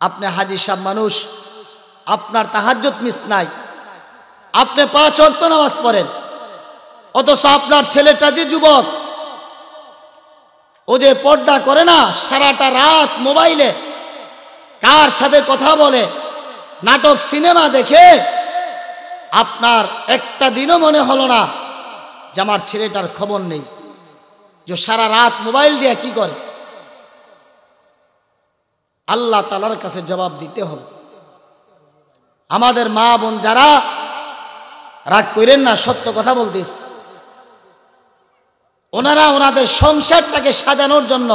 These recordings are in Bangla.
আপনি হাজি সাহেব মানুষ, আপনার তাহাজ্জুদ মিস নাই, আপনি 5 ওয়াক্ত নামাজ পড়েন, অথচ আপনার ছেলেটা যে যুবক, ও যে পর্দা করে না, সারাটা রাত মোবাইলে কার সাথে কথা বলে, নাটক সিনেমা দেখে, আপনার একটা দিনও মনে হলো না যে আমার ছেলেটার খবর নেই, যে সারা রাত মোবাইল দিয়ে কি করে। আল্লাহ তাআলার কাছে জবাব দিতে হবে। আমাদের মা বোন যারা, রাগ করেন না, সত্য কথা বলতেছ, ওনারা ওনাদের সংসারটাকে সাজানোর জন্য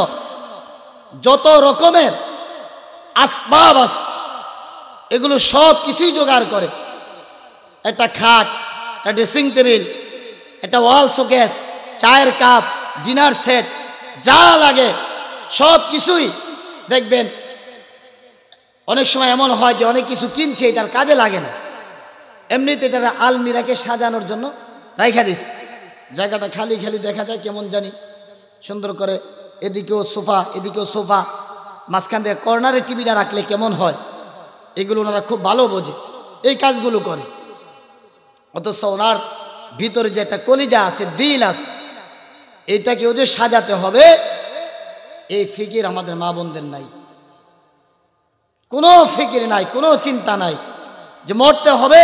যত রকমের আসবাব আছে এগুলো সব কিছুই জোগাড় করে। একটা খাট, একটা ড্রেসিং টেবিল, একটা ওয়াল শোকেস, চায়ের কাপ, ডিনার সেট, যা লাগে সব কিছুই দেখবেন। অনেক সময় এমন হয় যে অনেক কিছু কিনছে, এটার কাজে লাগে না, এমনিতে এটা আলমিরাকে সাজানোর জন্য রাইখা দিস, জায়গাটা খালি খালি দেখা যায় কেমন জানি সুন্দর করে, এদিকেও সোফা এদিকেও সোফা, মাঝখান থেকে কর্নারে টিভিটা রাখলে কেমন হয়, এগুলো ওনারা খুব ভালো বোঝে, এই কাজগুলো করে। অথচ ওনার ভিতরে যে একটা কলিজা আছে, দিল আছে, এইটাকে ওদের সাজাতে হবে, এই ফিকির আমাদের মা বোনদের নাই, কোনো ফিকির নাই, কোনো চিন্তা নাই যে মরতে হবে।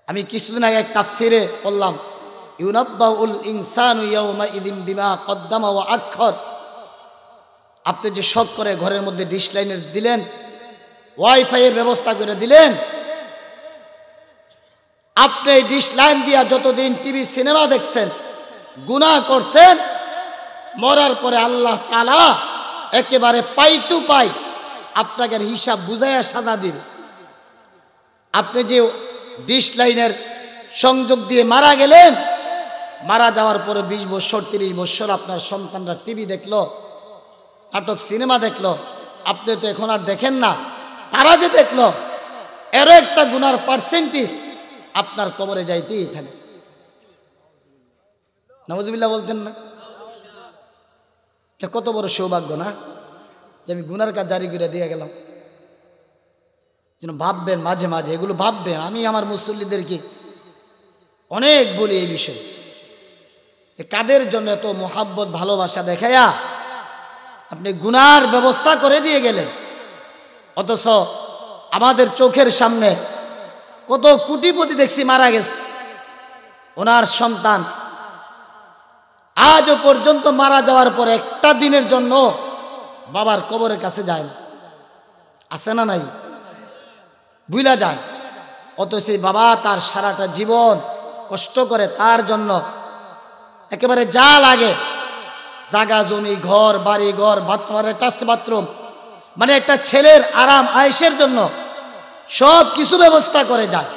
আমি কিছুদিন আগে এক তাফসিরে বললাম, ইউনাব্বাউল ইনসানু ইয়াউমাইযিন বিমা কদ্দামা ওয়া আখর। আপনি যে শখ করে ঘরের মধ্যে ডিশ লাইনের দিলেন, ওয়াইফাই এর ব্যবস্থা করে দিলেন, আপনি এই ডিশ লাইন দিয়া যতদিন টিভি সিনেমা দেখছেন, গুনাহ করছেন, মরার পরে আল্লাহ তাআলা একেবারে পাই টু পাই আপনাকে হিসাব বুঝাইয়া সাজা দিবে। আপনি যে ডিশ লাইনের সংযোগ দিয়ে মারা গেলেন, মারা যাওয়ার পরে 20 বছর 30 বছর আপনার সন্তানরা টিভি দেখলো, নাটক সিনেমা দেখলো, আপনি তো এখন আর দেখেন না, তারা যে দেখলো, এরও একটা গুনার পার্সেন্টেজ আপনার কবরে যাইতেই থাকে। নাউজুবিল্লাহ বলতেন না? এটা কত বড় সৌভাগ্য না, যে আমি গুনার কাজ জারি করে দিয়ে গেলাম। যেন ভাববেন, মাঝে মাঝে এগুলো ভাববেন। আমি আমার মুসল্লিদেরকে অনেক বলি এই বিষয়ে, কাদের জন্য এত মোহাব্বত ভালোবাসা দেখায়া আপনি গুনার ব্যবস্থা করে দিয়ে গেলেন, অথচ আমাদের চোখের সামনে কত কোটিপতি দেখছি মারা গেছে, ওনার সন্তান আজও পর্যন্ত মারা যাওয়ার পর একটা দিনের জন্য বাবার কবরের কাছে যায় না, আছে না নাই? ভুলা যায়। অথচ সেই বাবা তার সারাটা জীবন কষ্ট করে তার জন্য একেবারে যা লাগে, জাগা জমি, ঘর বাড়ি, ঘর বাথরুম, টাস্ট বাথরুম, মানে একটা ছেলের আরাম আয়েশের জন্য সব কিছু ব্যবস্থা করে যায়।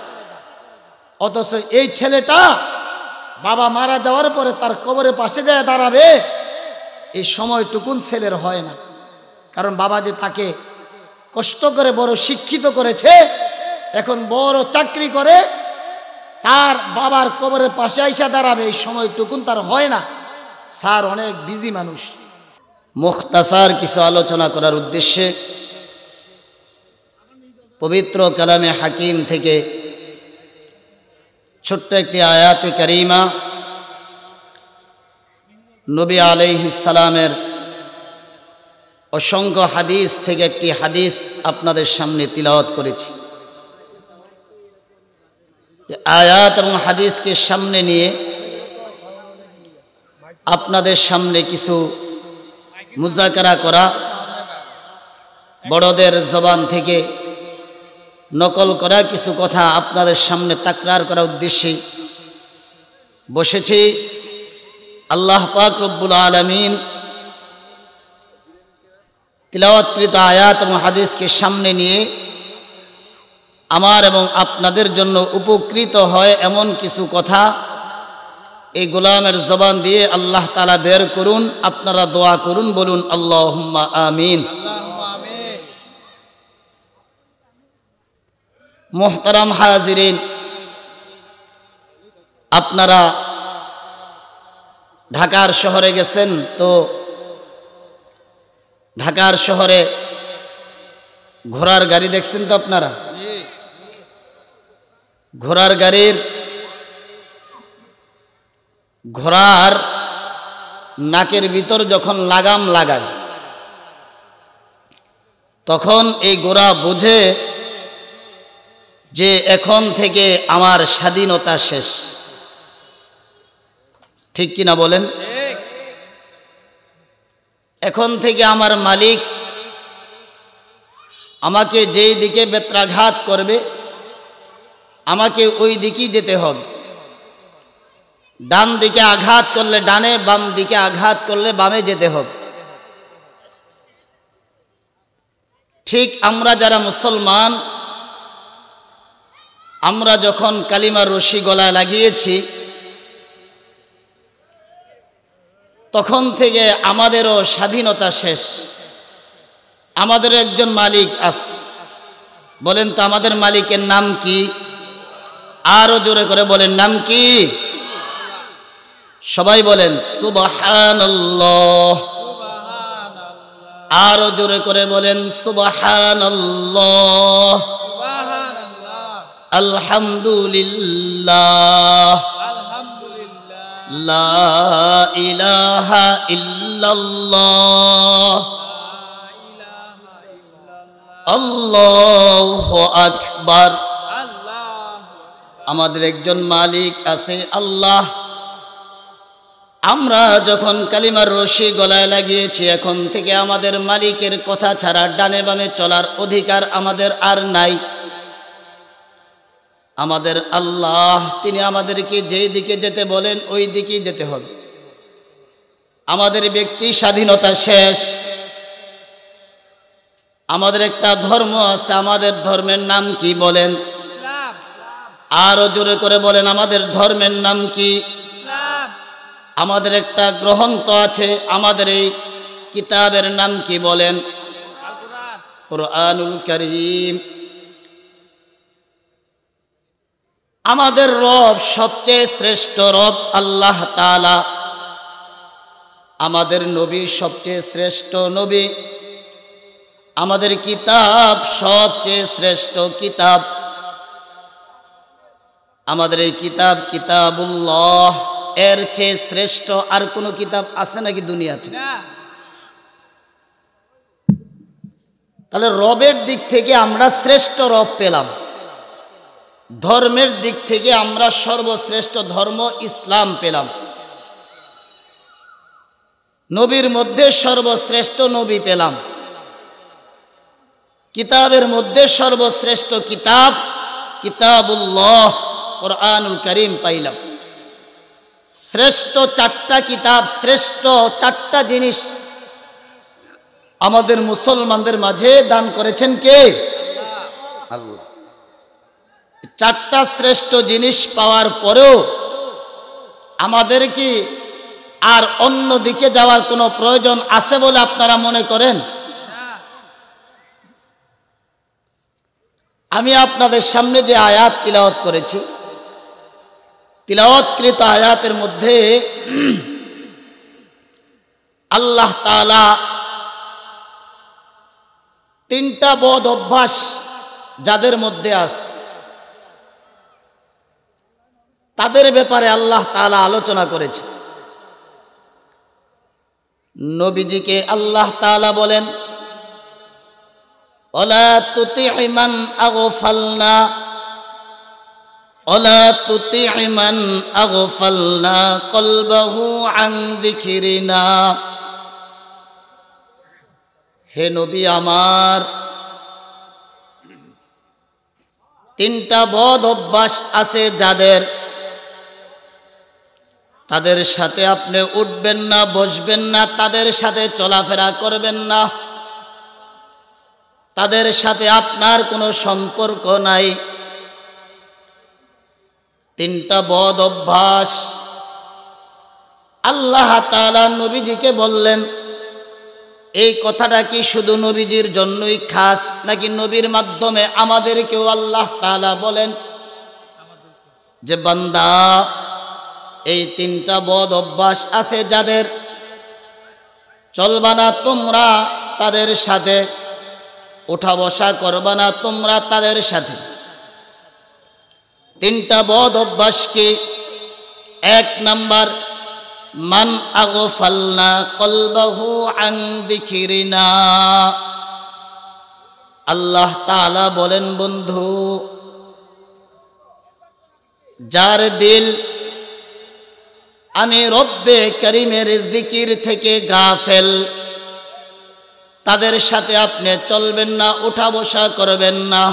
অথচ এই ছেলেটা বাবা মারা যাওয়ার পরে তার কবরের পাশে যায় দাঁড়াবে, এই সময়টুকুন ছেলের হয় না। কারণ বাবা যে তাকে কষ্ট করে বড় শিক্ষিত করেছে, এখন বড় চাকরি করে, তার বাবার কবরের পাশে আইসা দাঁড়াবে, এই সময়টুকুন তার হয় না। স্যার অনেক বিজি মানুষ। মুখতাসার কিছু আলোচনা করার উদ্দেশ্যে পবিত্র কালামে হাকিম থেকে ছোট্ট একটি আয়াতে কারিমা, নবী আলাইহিস সালামের অসংখ্য হাদিস থেকে একটি হাদিস আপনাদের সামনে তিলাওয়াত করেছি। আয়াত এবং হাদিসকে সামনে নিয়ে আপনাদের সামনে কিছু মুজাকারা করা, বড়দের জবান থেকে নকল করা কিছু কথা আপনাদের সামনে তাকরার করার উদ্দেশ্যে বসেছি। আল্লাহ পাক রব্বুল আলামিন তিলাওয়াতকৃত আয়াত এবং হাদিসকে সামনে নিয়ে আমার এবং আপনাদের জন্য উপকৃত হয় এমন কিছু কথা এই গোলামের জবান দিয়ে আল্লাহ তাআলা বের করুন। আপনারা দোয়া করুন, বলুন আল্লাহুম্মা আমিন। মুহতারাম হাজিরিন, আপনারা ঢাকার শহরে গেছেন, তো ঢাকার শহরে ঘোড়ার গাড়ি দেখছেন তো আপনারা? ঘোড়ার গাড়ির ঘোড়ার নাকের ভিতর যখন লাগাম লাগায় তখন এই ঘোড়া বোঝে যে এখন থেকে আমার স্বাধীনতা শেষ। ঠিক কিনা বলেন? এখন থেকে আমার মালিক আমাকে যেই দিকে বেত্রাঘাত করবে আমাকে ওই দিকেই যেতে হবে। ডান দিকে আঘাত করলে ডানে, বাম দিকে আঘাত করলে বামে যেতে হবে। ঠিক আমরা যারা মুসলমান, আমরা যখন কালিমার রশি গলায় লাগিয়েছি তখন থেকে আমাদেরও স্বাধীনতা শেষ। আমাদের একজন মালিক আছে। বলেন তো আমাদের মালিকের নাম কি? আরো জোরে করে বলেন, নাম কি? সবাই বলেন সুবহানাল্লাহ। আরো জোরে করে বলেন সুবহানাল্লাহ, আলহামদুলিল্লাহ, লা ইলাহা ইল্লাল্লাহ, আল্লাহু আকবার। আমাদের একজন মালিক আছে আল্লাহ। আমরা যখন কালিমার রশি গলায় লাগিয়েছি এখন থেকে আমাদের মালিকের কথা ছাড়া ডানে বামে চলার অধিকার আমাদের আর নাই। আমাদের আল্লাহ তিনি আমাদেরকে যেই দিকে যেতে বলেন ওই দিকেই যেতে হবে। আমাদের ব্যক্তি স্বাধীনতা শেষ। আমাদের একটা ধর্ম আছে, আমাদের ধর্মের নাম কি বলেন? আরো জোরে করে বলেন, আমাদের ধর্মের নাম কি? আমাদের একটা গ্রন্থ আছে, আমাদের এই কিতাবের নাম কি বলেন? কুরআনুল কারীম। আমাদের রব সবচেয়ে শ্রেষ্ঠ রব আল্লাহ তাআলা। আমাদের নবী সবচেয়ে শ্রেষ্ঠ নবী। আমাদের কিতাব সবচেয়ে শ্রেষ্ঠ কিতাব। আমাদের এই কিতাব কিতাবুল্লাহ এর চেয়ে শ্রেষ্ঠ আর কোনো কিতাব আছে নাকি দুনিয়াতে? তাহলে রবের দিক থেকে আমরা শ্রেষ্ঠ রব পেলাম, ধর্মের দিক থেকে আমরা সর্বশ্রেষ্ঠ ধর্ম ইসলাম পেলাম, নবীর মধ্যে সর্বশ্রেষ্ঠ নবী পেলাম, কিতাবের মধ্যে সর্বশ্রেষ্ঠ কিতাব কিতাবুল্লাহ কুরআনুল কারীম পাইলাম। শ্রেষ্ঠ চারটা কিতাব, শ্রেষ্ঠ চারটা জিনিস আমাদের মুসলমানদের মাঝে দান করেছেন কে? আল্লাহ। চারটা শ্রেষ্ঠ জিনিস পাওয়ার পরেও আমাদের কি আর অন্য দিকে যাওয়ার কোনো প্রয়োজন আছে বলে আপনারা মনে করেন? আমি আপনাদের সামনে যে আয়াত তিলাওয়াত করেছি, তিলাওয়াতকৃত আয়াতের মধ্যে আল্লাহ তাআলা তিনটা বদ অভ্যাস যাদের মধ্যে আছে তাদের ব্যাপারে আল্লাহ তাআলা আলোচনা করেছে। নবীজিকে আল্লাহ তাআলা বলেন, ওয়ালা তুতি'ি মান আগফালনা ওয়ালা তুতি'ি মান আগফালনা কলবাহু আন যিকরিনা। হে নবী আমার, তিনটা বদ অভ্যাস আছে যাদের, তাদের সাথে আপনি উঠবেন না, বসবেন না, তাদের সাথে চলাফেরা করবেন না, তাদের সাথে আপনার কোনো সম্পর্ক নাই। তিনটা বদ অভ্যাস আল্লাহ তাআলা নবীজিকে বললেন। এই কথাটা কি শুধু নবীজির জন্যই খাস, নাকি নবীর মাধ্যমে আমাদেরকেও আল্লাহ তাআলা বলেন যে বান্দা এই তিনটা বদ অভ্যাস আছে যাদের, চলবা না তোমরা তাদের সাথে ওঠা বসা করবা না, তোমরা তাদের সাথে। তিনটা বদ অভ্যাস কি? 1 নাম্বার, মান আগফালনা কলবাহু আন যিকরিনা। আল্লাহ তাআলা বলেন, বন্ধু, যার দিল আমি রব্বে করিমের জিকির থেকে গাফেল, তাদের সাথে আপনি চলবেন না, ওঠা বসা করবেন না।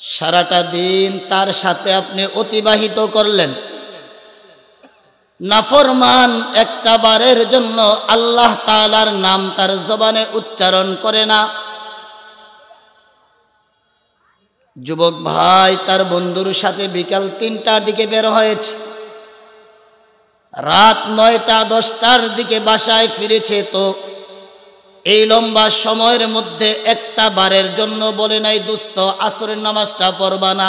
সারাটা দিন তার সাথে আপনি অতিবাহিত করলেন, নাফরমান একটা বারের জন্য আল্লাহ তাআলার নাম তার জবানে উচ্চারণ করে না। যুবক ভাই তার বন্ধুর সাথে বিকাল 3টার দিকে বের হয়েছে, রাত 9টা 10টার দিকে বাসায় ফিরেছে, তো এই লম্বা সময়ের মধ্যে একটা বারের জন্য বলে নাই, দোস্ত আসরের নামাজটা পড়বা না,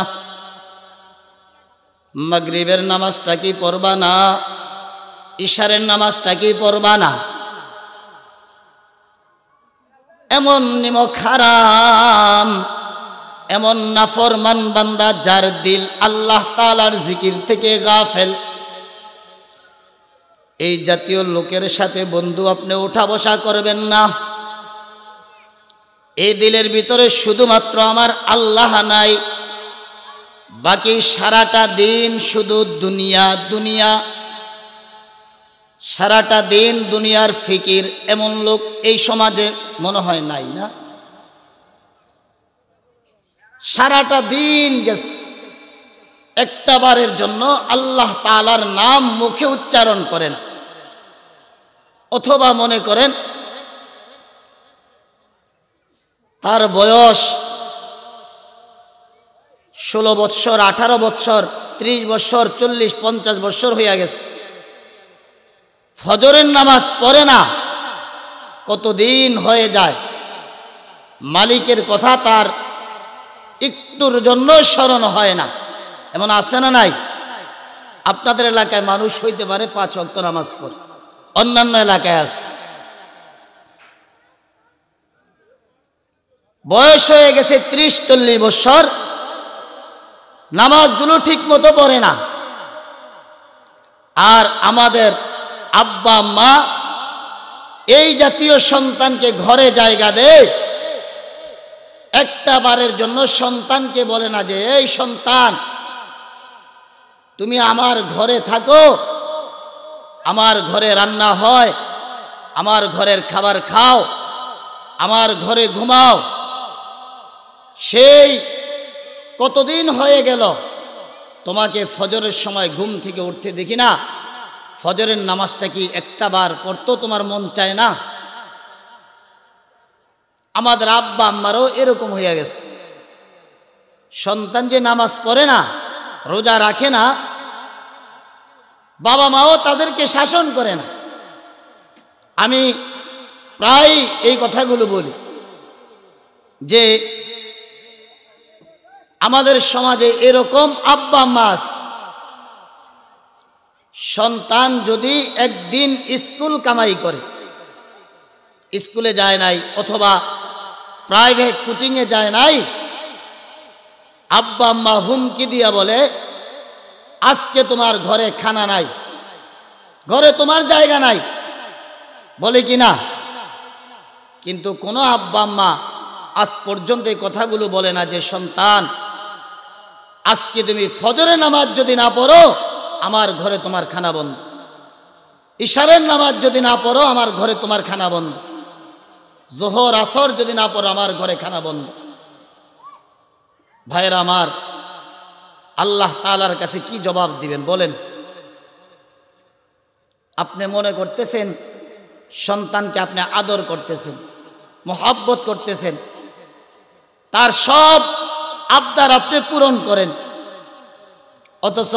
মাগরিবের নামাজটা কি পড়বা না, ইশারের নামাজটা কি পড়বা না? এমন নিমক হারাম, এমন নাফরমান বান্দা যার দিল আল্লাহ তাআলার জিকির থেকে গাফেল, এই জাতীয় লোকের সাথে বন্ধু আপনি ওঠা বসা করবেন না। এই দিলের ভিতরে শুধুমাত্র আমার আল্লাহ নাই, বাকি সারাটা দিন শুধু দুনিয়া দুনিয়া, সারাটা দিন দুনিয়ার ফিকির। এমন লোক এই সমাজে মনে হয় নাই, না? সারাটা দিন গেছে, একটা বারের জন্য আল্লাহ তাআলার নাম মুখে উচ্চারণ করে না। অথবা মনে করেন তার বয়স 16 বৎসর, 18 বৎসর, 30 বৎসর, 40, 50 বৎসর হইয়া গেছে, ফজরের নামাজ পড়ে না। কতদিন হয়ে যায়, মালিকের কথা তার একটুর জন্য স্মরণ হয় না। এমন আছে না নাই? আপনাদের এলাকায় মানুষ হইতে পারে 5 ওয়াক্ত নামাজ পড়ে, অন্যান্য এলাকায় আছে বয়স হয়ে গেছে 30-40 বছর, নামাজগুলো ঠিক মতো পড়ে না। আর আমাদের আব্বা মা এই জাতীয় সন্তানকে ঘরে জায়গা দেয়, একটা বারের জন্য সন্তানকে বলে না যে এই সন্তান তুমি আমার ঘরে থাকো, আমার ঘরে রান্না হয়, আমার ঘরের খাবার খাও, আমার ঘরে ঘুমাও। সেই কতদিন হয়ে গেল তোমাকে ফজরের সময় ঘুম থেকে উঠতে দেখি না, ফজরের নামাজটা কি একটা বার পড়তো তোমার মন চায় না? আমাদের আব্বা আম্মারও এরকম হয়ে গেছে, সন্তান যে নামাজ পড়ে না, রোজা রাখে না, বাবা মাও তাদেরকে শাসন করে না। আমি প্রায় এই কথাগুলো বলি যে আমাদের সমাজে এরকম আব্বা আম্মা আছে, সন্তান যদি একদিন স্কুল কামাই করে, স্কুলে যায় নাই অথবা প্রাইভেট কোচিংয়ে যায় নাই, আব্বা আম্মা হুমকি দিয়া বলে আজকে তোমার ঘরে খানা নাই, ঘরে তোমার জায়গা নাই, বলে কি না? কিন্তু কোনো আব্বা আম্মা আজ পর্যন্ত এই কথাগুলো বলে না যে সন্তান আজকে তুমি ফজরের নামাজ যদি না পড়ো আমার ঘরে তোমার খানা বন্ধ, ইশারের নামাজ যদি না পড়ো আমার ঘরে তোমার খানা বন্ধ, জোহর আসর যদি না পড়ো আমার ঘরে খানা বন্ধ। ভাইরা আমার, আল্লাহ তাআলার কাছে কি জবাব দিবেন বলেন? আপনি মনে করতেছেন সন্তানকে আপনি আদর করতেছেন, মোহাব্বত করতেছেন, তার সব আবদার আপনি পূরণ করেন, অথচ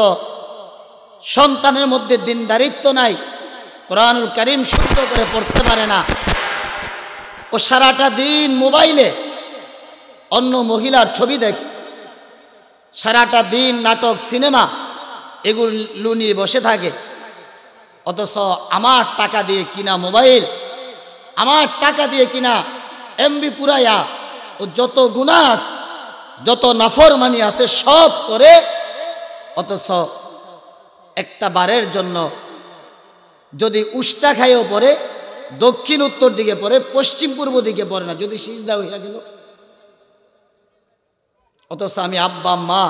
সন্তানের মধ্যে দিনদারিত্ব নাই, কোরআনুল কারীম শুদ্ধ করে পড়তে পারে না, ও সারাটা দিন মোবাইলে অন্য মহিলার ছবি দেখে, সারাটা দিন নাটক সিনেমা এগুলো নিয়ে বসে থাকে, অথচ আমার টাকা দিয়ে কিনা মোবাইল, আমার টাকা দিয়ে কিনা এমবি পুরাইয়া ও যত গুনাহ আছে, যত নাফরমানি আছে সব করে, অথচ একটা বারের জন্য যদি উষ্টা খাইও পড়ে, দক্ষিণ উত্তর দিকে পড়ে, পশ্চিম পূর্ব দিকে পড়ে না, যদি সিজদা হইয়া গেল। অথচ আমি আব্বা মা,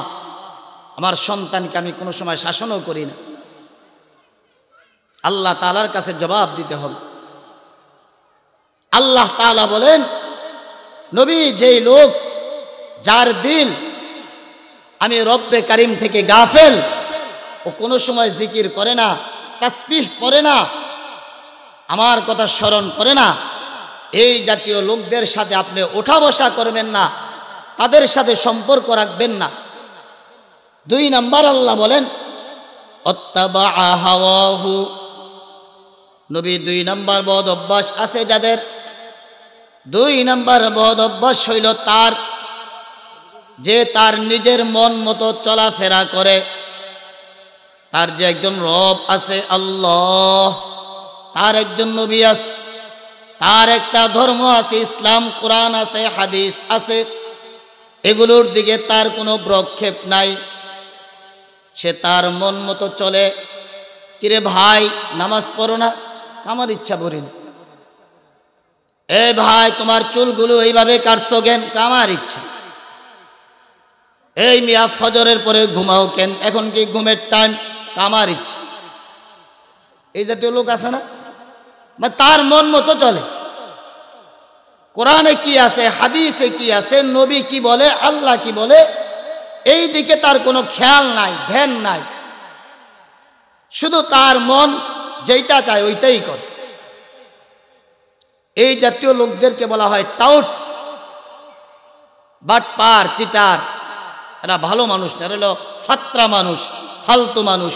আমার সন্তানকে আমি কোনো সময় শাসনও করি না। আল্লাহ তাআলার কাছে জবাব দিতে হবে। আল্লাহ তাআলা বলেন, নবী, যেই লোক, যার দিল আমি রব্বে কারিম থেকে গাফেল, ও কোনো সময় জিকির করে না, তাসবিহ পড়ে না, আমার কথা স্মরণ করে না, এই জাতীয় লোকদের সাথে আপনি ওঠা বসা করবেন না, তাদের সাথে সম্পর্ক রাখবেন না। 2 নাম্বার আল্লাহ বলেন, অত্তাবা হাওয়াহু, নবী 2 নাম্বার বদ অভ্যাস আছে যাদের, 2 নাম্বার বদ অভ্যাস হইল তার, যে তার নিজের মন মতো চলাফেরা করে। তার যে একজন রব আছে আল্লাহ, তার একজন নবী আছে, তার একটা ধর্ম আছে, ইসলাম, কোরআন আছে, হাদিস আছে, এগুলোর দিকে তার কোনো ভ্রক্ষেপ নাই। সে তার মন মতো চলে। কিরে ভাই, নামাজ পড়ো না? আমার ইচ্ছা করি না। এ ভাই, তোমার চুলগুলো এইভাবে কাটছো কেন? আমার ইচ্ছা। এই মিয়া, ফজরের পরে ঘুমাও কেন? এখন কি ঘুমের টাইম? আমার ইচ্ছা। এই জাতীয় লোক আছে না, মানে তার মন মতো চলে। কোরআনে কি আছে, হাদিসে কি আছে, নবী কি বলে, আল্লাহ কি বলে, এই দিকে তার কোনো খেয়াল নাই, ধ্যান নাই। শুধু তার মন যেইটা চায় ওইটাই করে। এই জাতীয় লোকদেরকে বলা হয় টাউট, বাটপার, চিটার। এরা ভালো মানুষ না, এরা হলো ফাত্রা মানুষ, ফালতু মানুষ।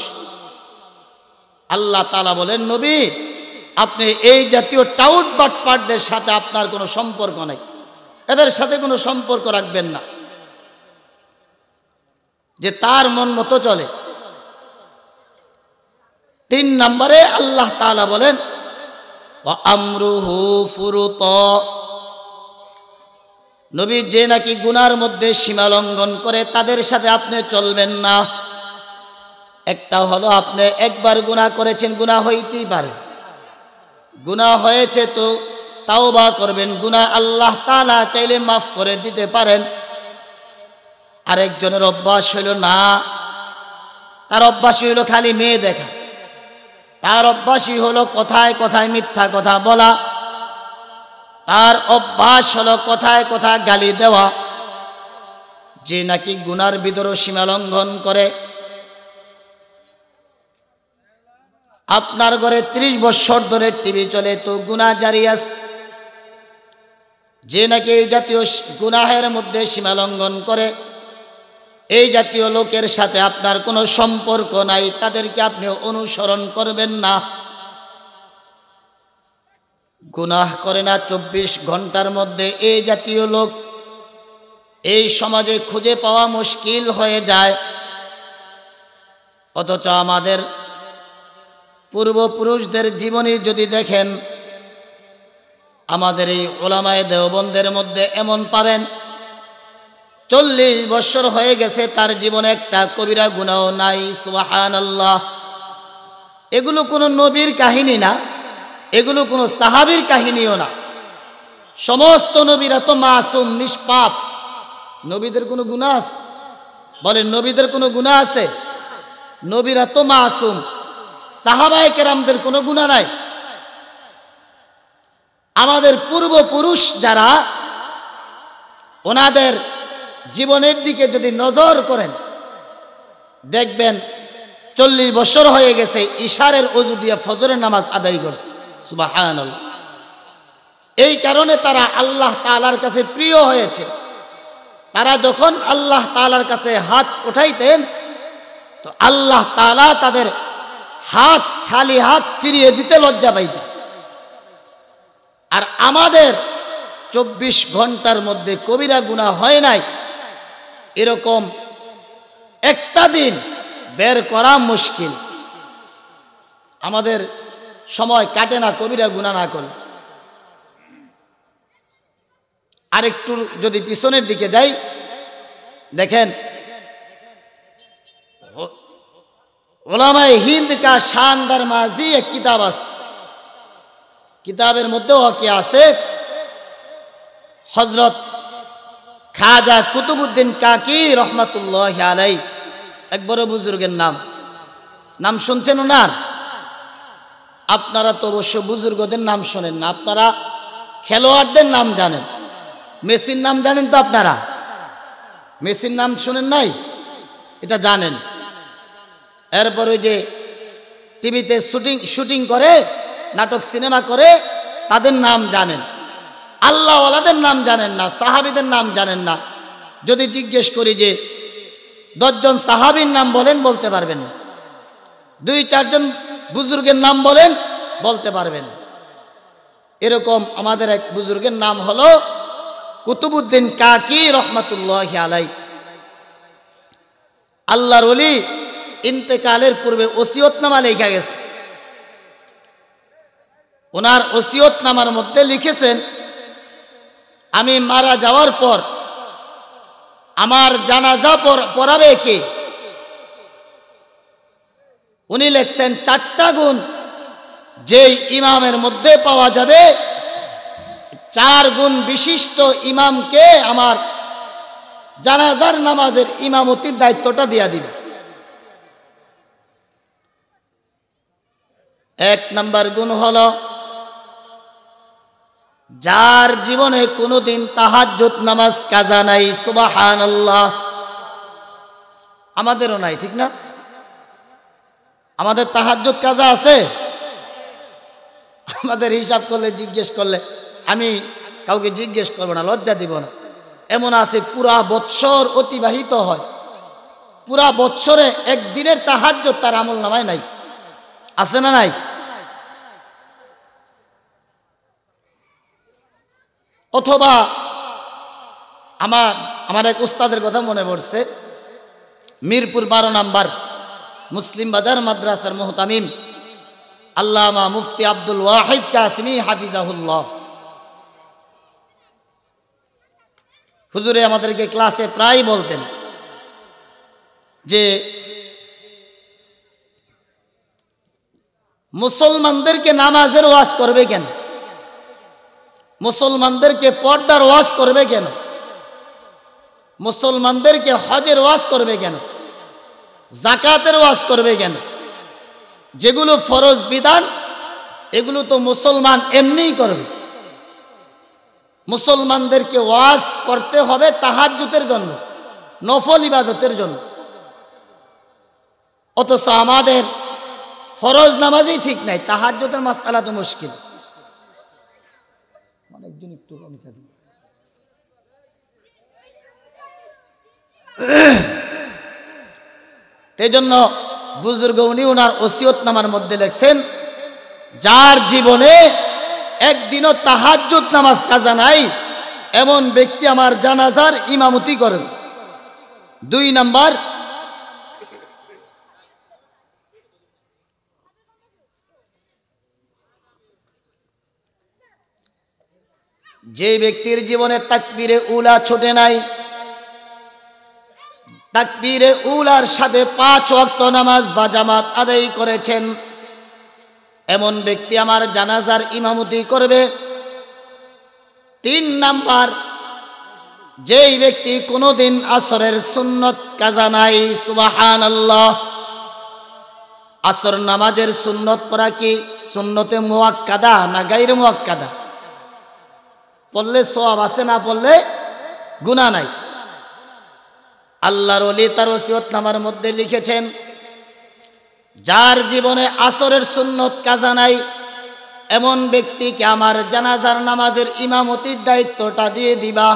আল্লাহ তাআলা বলেন, নবী, আপনি এই জাতীয় টাউট বাটপারদের সাথে আপনার কোনো সম্পর্ক নাই, এদের সাথে কোনো সম্পর্ক রাখবেন না, যে তার মন মতো চলে। 3 নম্বরে আল্লাহ তাআলা বলেন, ওয়া আমরুহু ফুরুত, নবী, যে নাকি গুনার মধ্যে সীমা লঙ্ঘন করে তাদের সাথে আপনি চলবেন না। একটা হলো আপনি একবার গুনাহ করেছেন, গুনাহ হইতেই পারে, গুনাহ হয়েছে তো তাওবা করবেন, গুনাহ আল্লাহ তাআলা চাইলে মাফ করে দিতে পারেন। আরেকজনের অভ্যাস হইল না, তার অভ্যাস হইল খালি মেয়ে দেখা, তার অভ্যাসই হলো কথায় কথায় মিথ্যা কথা বলা, তার অভ্যাস হলো কথায় কথায় গালি দেওয়া। যে নাকি গুনার ভিতর সীমা লঙ্ঘন করে। আপনার ঘরে 30 বছর ধরে টিভি চলে, তো গুনাহ জারি আছে। যে নাকি এই জাতীয় গুনাহের মধ্যে সীমা লঙ্ঘন করে, এই জাতীয় লোকের সাথে আপনার কোনো সম্পর্ক নাই, তাদেরকে আপনি অনুসরণ করবেন না। গুনাহ করে না 24 ঘন্টার মধ্যে, এই জাতীয় লোক এই সমাজে খুঁজে পাওয়া মুশকিল হয়ে যায়। অথচ আমাদের পূর্বপুরুষদের জীবনী যদি দেখেন, আমাদের এই উলামায়ে দেওবন্দের মধ্যে এমন পাবেন 40 বছর হয়ে গেছে, তার জীবনে একটা কবিরা গুনাহ নাই। সুবহানাল্লাহ। এগুলো কোনো নবীর কাহিনী না, এগুলো কোনো সাহাবীর কাহিনীও না। সমস্ত নবীরা তো মাসুম, নিষ্পাপ। নবীদের কোনো গুনাহ আছে? বলেন, নবীদের কোনো গুনাহ আছে? নবীরা তো মাসুম। সাহাবায়ে কেরামদের কোনো গুনাহ নাই। আমাদের পূর্বপুরুষ যারা, ওনাদের জীবনের দিকে যদি নজর করেন, দেখবেন 40 বছর হয়ে গেছে ইশারের ওযু দিয়ে ফজরের নামাজ আদায় করছে। সুবহানাল্লাহ। এই কারণে তারা আল্লাহ তাআলার কাছে প্রিয় হয়েছে। তারা যখন আল্লাহ তাআলার কাছে হাত উঠাইতেন, তো আল্লাহ তাআলা তাদের হাত, খালি হাত ফিরিয়ে দিতে লজ্জা পাইতেন। আর আমাদের 24 ঘন্টার মধ্যে কবিরা গুনাহ হয় নাই, এরকম একটা দিন বের করা মুশকিল। আমাদের সময় কাটে না কবিরা গুনাহ না করে। আরেকটু যদি পিছনের দিকে যাই, দেখেন উলামায়ে হিন্দ কা শানদার মাজি এক কিতাব আছে, কিতাবের মধ্যেও কি আছে, হযরত খাজা কুতুবউদ্দিন কাকি রহমাতুল্লাহি আলাইহি, এক বড় বুজুর্গের নাম শুনছেন ওনার? আপনারা তো অবশ্য বুজুর্গদের নাম শোনেন না, আপনারা খেলোয়াড়দের নাম জানেন, মেসির নাম জানেন তো আপনারা? মেসির নাম শোনেন নাই? এটা জানেন। এরপর ওই যে টিভিতে শুটিং করে, নাটক সিনেমা করে, তাদের নাম জানেন। আল্লাহওয়ালাদের নাম জানেন না, সাহাবীদের নাম জানেন না। যদি জিজ্ঞেস করি যে 10 জন সাহাবীর নাম বলেন, বলতে পারবেন না। 2-4 জন বুজুর্গের নাম বলেন, বলতে পারবেন। এরকম আমাদের এক বুজুর্গের নাম হলো কুতুবউদ্দিন কাকি রহমাতুল্লাহি আলাইহি। আল্লাহর ওলি ইন্তেকালের পূর্বে ওসিয়তনামা লেখা গেছে। ওনার ওসিয়তনামার মধ্যে লিখেছেন, আমি মারা যাওয়ার পর আমার জানাজা পড়াবে কে? উনি লিখছেন 4টা গুণ যেই ইমামের মধ্যে পাওয়া যাবে, 4 গুণ বিশিষ্ট ইমামকে আমার জানাজার নামাজের ইমামতির দায়িত্বটা দিয়া দিবে। 1 নাম্বার গুণ হলো, যার জীবনে কোনোদিন তাহাজ্জুদ নামাজ কাজা নাই। সুবহানাল্লাহ। আমাদেরও নাই, ঠিক না? আমাদের তাহাজ্জুদ কাজা আছে? আমাদের হিসাব করলে, জিজ্ঞেস করলে, আমি কাউকে জিজ্ঞেস করবো না, লজ্জা দিব না। এমন আছে পুরা বৎসর অতিবাহিত হয়, পুরা বৎসরে একদিনের তাহাজ্জুদ তার আমল নামায় নাই। আছে না নাই? অথবা আমার এক উস্তাদের কথা মনে পড়ছে, মিরপুর 12 নাম্বার মুসলিম বাজার মাদ্রাসার মুহতামিম আল্লামা মুফতি আব্দুল ওয়াহিদ কাসিমি হাফিজাহুল্লাহ, হুজুরে আমাদেরকে ক্লাসে প্রায় বলতেন যে মুসলমানদেরকে নামাজের ওয়াজ করবে কেন? মুসলমানদেরকে পর্দার ওয়াজ করবে কেন? মুসলমানদেরকে হজের ওয়াজ করবে কেন? যাকাতের ওয়াজ করবে কেন? যেগুলো ফরজ বিধান, এগুলো তো মুসলমান এমনিই করবে। মুসলমানদেরকে ওয়াজ করতে হবে তাহাজ্জুদের জন্য, নফল ইবাদতের জন্য। অথচ আমাদের ফরজ নামাজই ঠিক নাই, তাহাজ্জুদের মাসআলা তো মুশকিল। অনেকজন একটু কম থাকে। এই জন্য বুজুর্গ উনি ওনার ওসিয়তনামার মধ্যে লিখছেন, যার জীবনে একদিনও তাহাজ্জুদ নামাজ কাজা নাই, এমন ব্যক্তি আমার জানাজার ইমামতি করবে। 2 নাম্বার, যে ব্যক্তির জীবনে তাকবীরে উলা ছোটে নাই, তাকবীরে উলার সাথে 5 ওয়াক্ত নামাজ বা জামাত আদায় করেছেন, এমন ব্যক্তি আমার জানাজার ইমামতি করবে। 3 নাম্বার, যেই ব্যক্তি কোনোদিন আসরের সুন্নত কাজা নাই। সুবহানাল্লাহ। আসর নামাজের সুন্নত পড়া কি সুন্নতে মুআক্কাদা না গায়রে মুআক্কাদা? পড়লে সওয়াব আছে, না পড়লে গুনাহ নাই। আল্লাহর ওলি তার ওসিয়তনামার মধ্যে লিখেছেন, যার জীবনে আসরের সুন্নত কাজা নাই, এমন ব্যক্তিকে আমার জানাজার নামাজের ইমামতির দায়িত্বটা দিয়ে দিবা।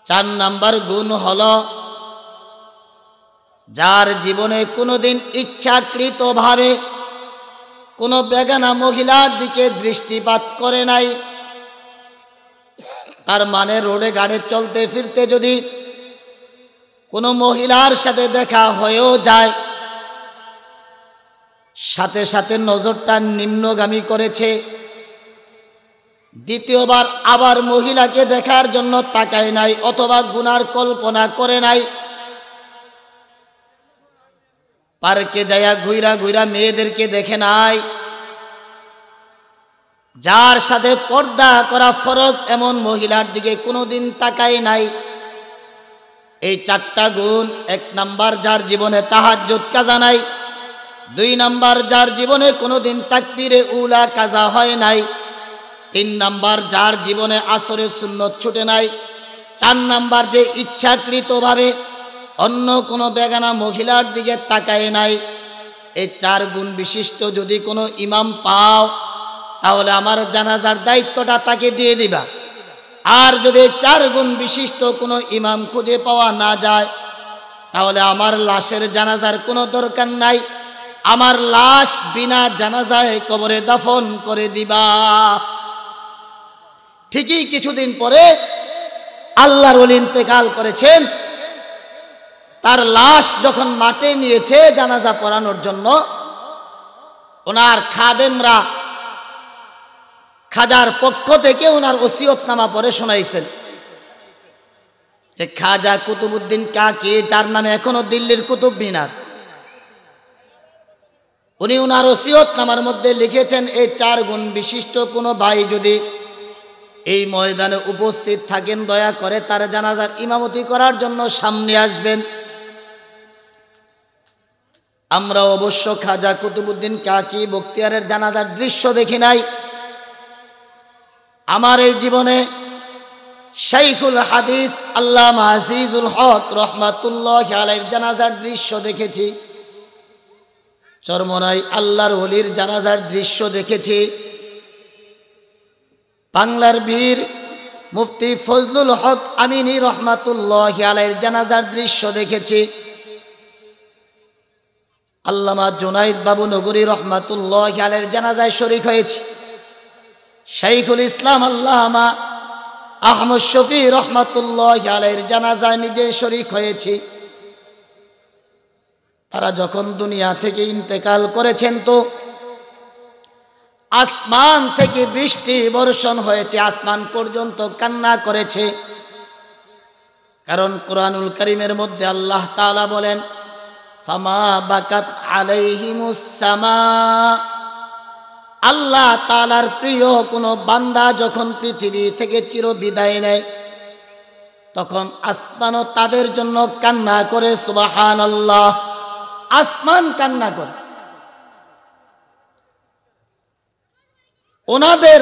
4 নাম্বার গুণ হলো, যার জীবনে কোনোদিন ইচ্ছাকৃতভাবে কোনো বেগানা মহিলার দিকে দৃষ্টিপাত করে নাই। তার মানে রোডে গাড়ি চলতে ফিরতে যদি কোনো মহিলার সাথে দেখা হয়েও যায়, সাথে সাথে নজরটা নিম্নগামী করেছে। দ্বিতীয়বার আবার মহিলাকে দেখার জন্য তাকায় নাই, অথবা গুনার কল্পনা করে নাই। পার্কে যায়া ঘুইরা ঘুইরা মেয়েদেরকে দেখে নাই। যার সাথে পর্দা করা ফরজ এমন মহিলার দিকে কোনোদিন তাকায় নাই। এই চারটা গুণ। 1 নাম্বার, যার জীবনে তাহাজ্জুদ কাজা নাই। 2 নাম্বার, যার জীবনে কোনোদিন তাকবীরে উলা কাজা হয় নাই। 3 নাম্বার, যার জীবনে আসরের সুন্নত ছুটে নাই। 4 নাম্বার, যে ইচ্ছাকৃতভাবে অন্য কোনো বেগানা মহিলার দিকে তাকায় নাই। এই 4 গুণ বিশিষ্ট যদি কোনো ইমাম পাও, তাহলে আমার জানাজার দায়িত্বটা তাকে দিয়ে দিবা। আর যদি 4 গুণ বিশিষ্ট কোনো ইমাম খুঁজে পাওয়া না যায়, তাহলে আমার লাশের জানাজার কোনো দরকার নাই। আমার লাশ বিনা জানাজায় কবরে দাফন করে দিবা। ঠিকই কিছুদিন পরে আল্লাহর ওলি ইন্তেকাল করেছেন। তার লাশ যখন মাঠে নিয়েছে জানাজা পড়ানোর জন্য, ওনার খাদেমরা খাজার পক্ষ থেকে ওনার ওসিয়তনামা পড়ে শোনাইছেন যে খাজা কুতুবউদ্দিন কাকি, যার নামে এখনো দিল্লির কুতুব মিনার, উনি ওনার ওসিয়তনামার মধ্যে লিখেছেন, এই 4 গুণ বিশিষ্ট কোনো ভাই যদি এই ময়দানে উপস্থিত থাকেন, দয়া করে তার জানাজার ইমামতি করার জন্য সামনে আসবেন। আমরা অবশ্য খাজা কুতুবউদ্দিন কাকি বখতিয়ারের জানাজার দৃশ্য দেখি নাই। আমার এই জীবনে শাইখুল হাদিস আল্লামা আজিজুল হক রহমাতুল্লাহি আলাইহির জানাজার দৃশ্য দেখেছি। চরমনাই আল্লাহর ওলির জানাজার দৃশ্য দেখেছি। বাংলার বীর মুফতি ফজলুল হক আমিনী রহমাতুল্লাহি আলাইহির জানাজার দৃশ্য দেখেছি। আল্লামা জুনাইদ বাবু নগরী রহমাতুল্লাহি আলাইহির জানাজায় শরীক হয়েছি। শাইখুল ইসলাম আল্লামা আহমদ শফি রহমাতুল্লাহি আলাইহির জানাজায় নিজে শরীক হয়েছি। তারা যখন দুনিয়া থেকে ইন্তেকাল করেছেন, তো আসমান থেকে বৃষ্টি বর্ষণ হয়েছে, আসমান পর্যন্ত কান্না করেছে। কারণ কোরআনুল কারীমের মধ্যে আল্লাহ তাআলা বলেন, ফামা বাকাত আলাইহিমুস সামা। আল্লাহ তাআলার প্রিয় কোনো বান্দা যখন পৃথিবী থেকে চির বিদায় নেয়, তখন আসমানও তাদের জন্য কান্না করে। সুবহানাল্লাহ, আসমান কান্না করে। ওনাদের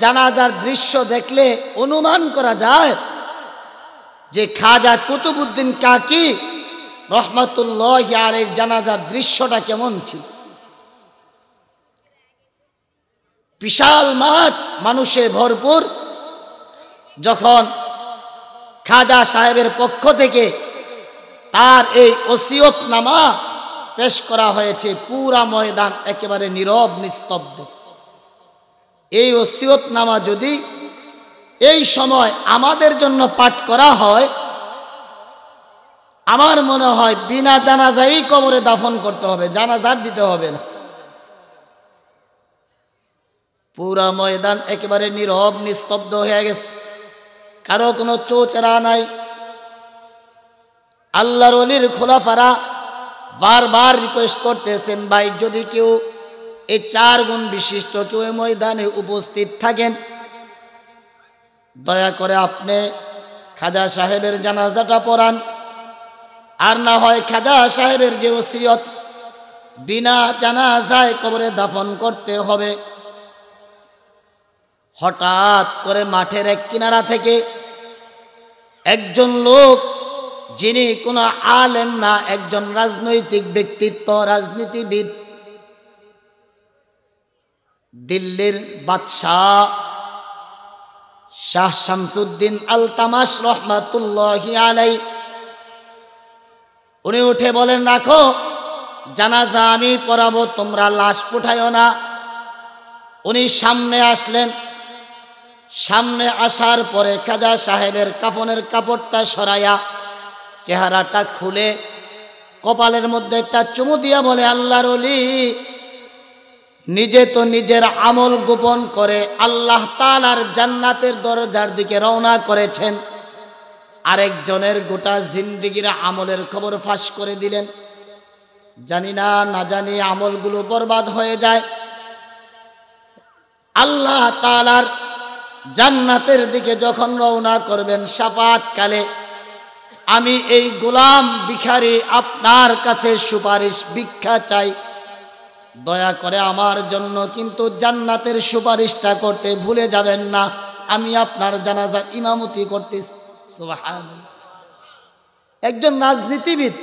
জানাজার দৃশ্য দেখলে অনুমান করা যায় যে খাজা কুতুবউদ্দিন কাকি রহমাতুল্লাহি আলাইহির জানাজার দৃশ্যটা কেমন ছিল। বিশাল মাঠ, মানুষে ভরপুর। যখন খাজা সাহেবের পক্ষ থেকে তার এই ওসিয়তনামা পেশ করা হয়েছে, পুরা ময়দান একেবারে নীরব নিস্তব্ধ। এই ওসিয়তনামা যদি এই সময় আমাদের জন্য পাঠ করা হয়, আমার মনে হয় বিনা জানাজাই কবরে দাফন করতে হবে, জানাজার দিতে হবে না। পুরা ময়দান একেবারে নীরব নিস্তব্ধ হয়ে গেছে, কারো কোনো চোচরা নাই। আল্লাহর ওলির খোলাফারা বারবার রিকোয়েস্ট করতেছেন, ভাই যদি কেউ এই 4 গুণ বিশিষ্ট কেউ এই ময়দানে উপস্থিত থাকেন, দয়া করে আপনি খাজা সাহেবের জানাজাটা পড়ান। আর না হয় খাজা সাহেবের যে ওসিয়ত, বিনা জানাজায় কবরে দাফন করতে হবে। হঠাৎ করে মাঠের এক কিনারা থেকে একজন লোক, যিনি কোনো আলেম না, একজন রাজনৈতিক ব্যক্তিত্ব, রাজনীতিবিদ, দিল্লির বাদশাহ শাহ শামসুদ্দিন আলতামাশ রহমাতুল্লাহি আলাইহি, উনি উঠে বলেন, রাখো জানাজা আমি পড়াবো, তোমরা লাশ উঠাইও না। উনি সামনে আসলেন। সামনে আসার পরে খাজা সাহেবের কাফনের কাপড়টা সরাইয়া চেহারাটা খুলে কপালের মধ্যে একটা চুমু দিয়া বলে, আল্লাহর ওলি নিজে তো নিজের আমল গোপন করে আল্লাহ তাআলার জান্নাতের দরজার দিকে রওনা করেছেন, আরেকজনের গোটা জিন্দেগির আমলের খবর ফাঁস করে দিলেন। জানি না না জানি আমলগুলো বরবাদ হয়ে যায়। আল্লাহ তাআলার জান্নাতের দিকে যখন রওনা করবেন শাফাআতকালে, আমি এই গোলাম ভিখারি আপনার কাছে সুপারিশ ভিক্ষা চাই, দয়া করে আমার জন্য কিন্তু জান্নাতের সুপারিশটা করতে ভুলে যাবেন না। আমি আপনার জানাজার ইমামতি করতেছি। সুবহানাল্লাহ। একজন রাজনীতিবিদ,